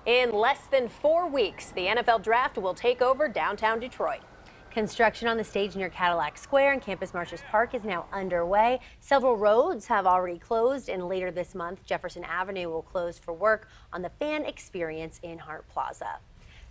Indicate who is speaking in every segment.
Speaker 1: In less than 4 weeks, the NFL Draft will take over downtown Detroit.
Speaker 2: Construction on the stage near Cadillac Square and Campus Martius Park is now underway. Several roads have already closed, and later this month, Jefferson Avenue will close for work on the fan experience in Hart Plaza.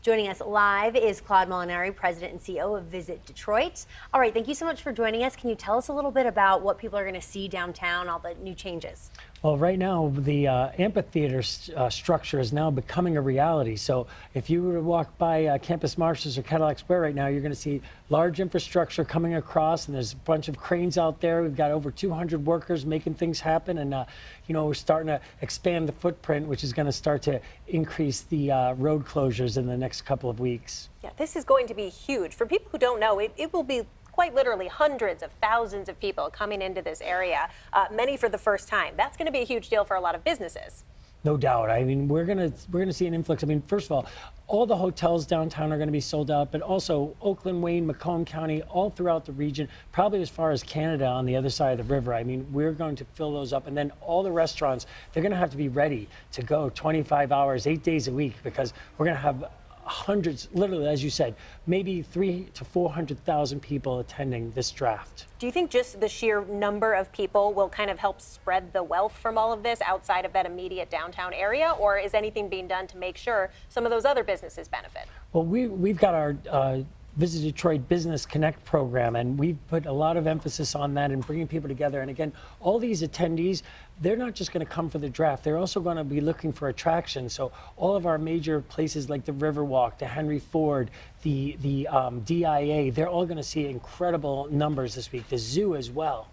Speaker 2: Joining us live is Claude Molinari, President and CEO of Visit Detroit. All right, thank you so much for joining us. Can you tell us a little bit about what people are going to see downtown, all the new changes?
Speaker 3: Well, right now, the amphitheater structure is now becoming a reality. So if you were to walk by Campus Martius or Cadillac Square right now, you're going to see large infrastructure coming across, and there's a bunch of cranes out there. We've got over 200 workers making things happen, and we're starting to expand the footprint, which is going to start to increase the road closures in the next couple of weeks.
Speaker 1: Yeah, this is going to be huge. For people who don't know, it will be quite literally hundreds of thousands of people coming into this area, many for the first time. That's going to be a huge deal for a lot of businesses.
Speaker 3: No doubt. I mean, we're gonna see an influx. I mean, first of all the hotels downtown are going to be sold out, but also Oakland, Wayne, Macomb County, all throughout the region, probably as far as Canada on the other side of the river. I mean, we're going to fill those up, and then all the restaurants, they're going to have to be ready to go 25 hours, 8 days a week, because we're going to have hundreds, literally, as you said, maybe 300,000 to 400,000 people attending this draft.
Speaker 1: Do you think just the sheer number of people will kind of help spread the wealth from all of this outside of that immediate downtown area, or is anything being done to make sure some of those other businesses benefit?
Speaker 3: Well, we've got our Visit Detroit Business Connect program, and we've put a lot of emphasis on that and bringing people together. And again, all these attendees, they're not just going to come for the draft, they're also going to be looking for attraction. So all of our major places like the Riverwalk, the Henry Ford, the DIA, they're all going to see incredible numbers this week. The zoo as well.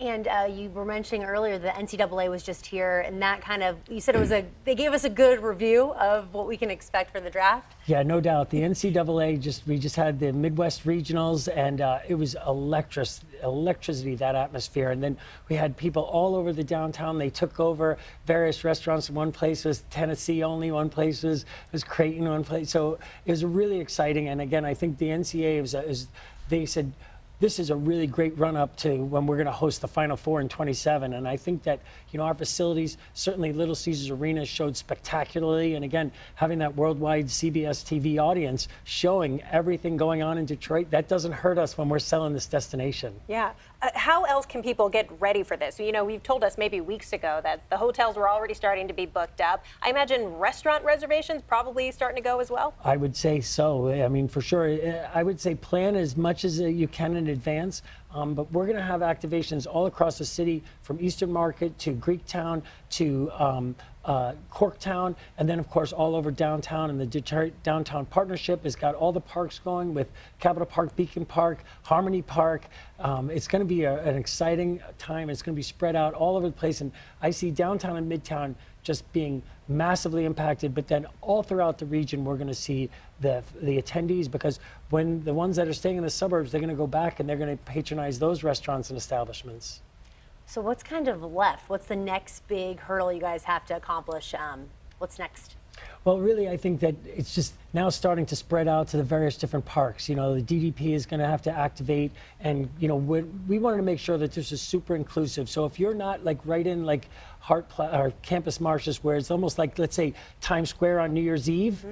Speaker 2: And you were mentioning earlier the NCAA was just here, and that kind of, you said it was they gave us a good review of what we can expect for the draft.
Speaker 3: Yeah, no doubt. The NCAA, we just had the Midwest Regionals, and it was electricity, that atmosphere. And then we had people all over the downtown. They took over various restaurants. One place was Tennessee only, one place was Creighton, one place. So it was really exciting. And again, I think the NCAA they said, this is a really great run-up to when we're going to host the Final Four in 27. And I think that, our facilities, certainly Little Caesars Arena showed spectacularly. And again, having that worldwide CBS TV audience showing everything going on in Detroit, that doesn't hurt us when we're selling this destination.
Speaker 1: Yeah. How else can people get ready for this? You've told us maybe weeks ago that the hotels were already starting to be booked up. I imagine restaurant reservations probably starting to go as well?
Speaker 3: I would say so. I mean, for sure. I would say plan as much as you can in advance. But we're going to have activations all across the city, from Eastern Market to Greektown to Corktown, and then, of course, all over downtown. And the Detroit Downtown Partnership has got all the parks going with Capitol Park, Beacon Park, Harmony Park. It's going to be an exciting time. It's going to be spread out all over the place. And I see downtown and midtown just being massively impacted, but then all throughout the region, we're going to see the attendees, because when the ones that are staying in the suburbs, they're going to go back and they're going to patronize those restaurants and establishments.
Speaker 2: So what's kind of left? What's the next big hurdle you guys have to accomplish? What's next?
Speaker 3: Well, really, I think that it's just now starting to spread out to the various different parks. The DDP is going to have to activate, and we wanted to make sure that this is super inclusive. So if you're not right in or Campus Martius, where it's almost like, let's say, Times Square on New Year's Eve,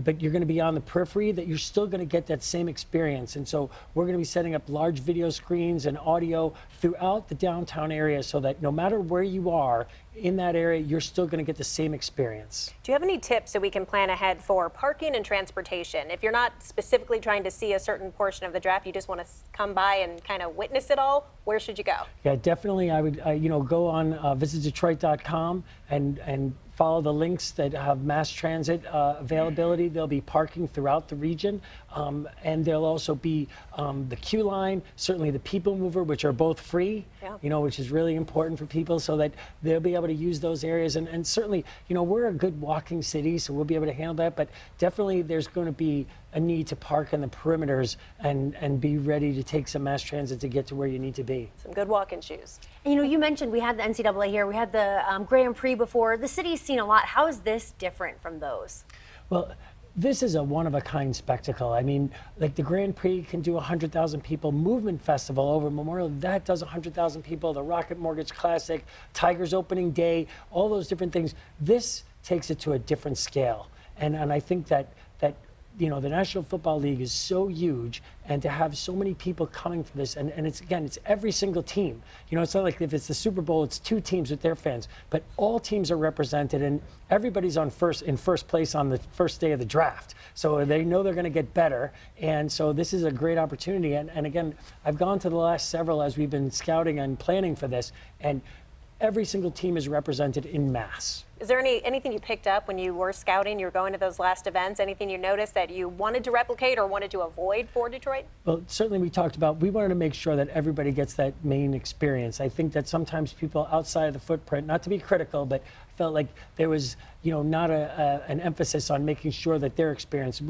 Speaker 3: but you're going to be on the periphery, that you're still going to get that same experience. And so we're going to be setting up large video screens and audio throughout the downtown area, so that no matter where you are in that area, you're still going to get the same experience.
Speaker 1: Do you have any tips so we can plan ahead for parking and transportation? If you're not specifically trying to see a certain portion of the draft, you just want to come by and kind of witness it all, where should you go?
Speaker 3: Yeah, definitely. I would go on visitdetroit.com and follow the links that have mass transit availability. There'll be parking throughout the region, and there'll also be the Q line, certainly the People Mover, which are both free, which is really important for people, so that they'll be able to use those areas. And certainly, we're a good walking city, so we'll be able to handle that. But definitely, there's going to be a need to park in the perimeters and be ready to take some mass transit to get to where you need to be.
Speaker 1: Some good walking shoes.
Speaker 2: You mentioned we had the NCAA here, we had the Grand Prix before. The city's seen a lot. How is this different from those?
Speaker 3: Well, this is a one-of-a-kind spectacle. I mean, like the Grand Prix can do 100,000 people. Movement Festival over Memorial, that does 100,000 people. The Rocket Mortgage Classic, Tigers opening day, all those different things. This takes it to a different scale. And I think that the National Football League is so huge, and to have so many people coming for this, and it's every single team. It's not like if it's the Super Bowl, it's 2 teams with their fans, but all teams are represented, and everybody's in first place on the first day of the draft. So they know they're going to get better, and so this is a great opportunity. And again, I've gone to the last several as we've been scouting and planning for this, and every single team is represented in mass.
Speaker 1: Is there anything you picked up when you were scouting, you were going to those last events, anything you noticed that you wanted to replicate or wanted to avoid for Detroit?
Speaker 3: Well, certainly we wanted to make sure that everybody gets that main experience. I think that sometimes people outside of the footprint, not to be critical, but I felt like there was, not an emphasis on making sure that their experience.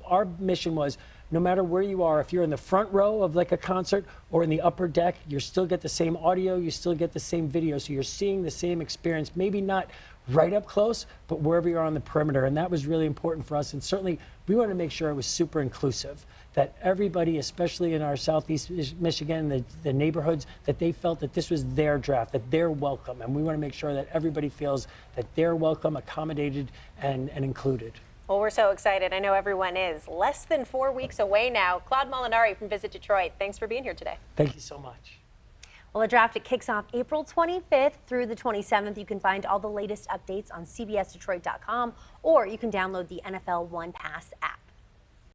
Speaker 3: Our mission was, no matter where you are, if you're in the front row of like a concert or in the upper deck, you still get the same audio, you still get the same video. So you're seeing the same experience, maybe not right up close, but wherever you're on the perimeter. And that was really important for us. And certainly we wanted to make sure it was super inclusive, that everybody, especially in our Southeast Michigan, the neighborhoods, that they felt that this was their draft, that they're welcome. And we want to make sure that everybody feels that they're welcome, accommodated, and included.
Speaker 1: Well, we're so excited. I know everyone is. Less than 4 weeks away now. Claude Molinari from Visit Detroit, thanks for being here today.
Speaker 3: Thank you so much.
Speaker 2: Well, the draft, it kicks off April 25th through the 27th. You can find all the latest updates on CBSDetroit.com, or you can download the NFL One Pass app.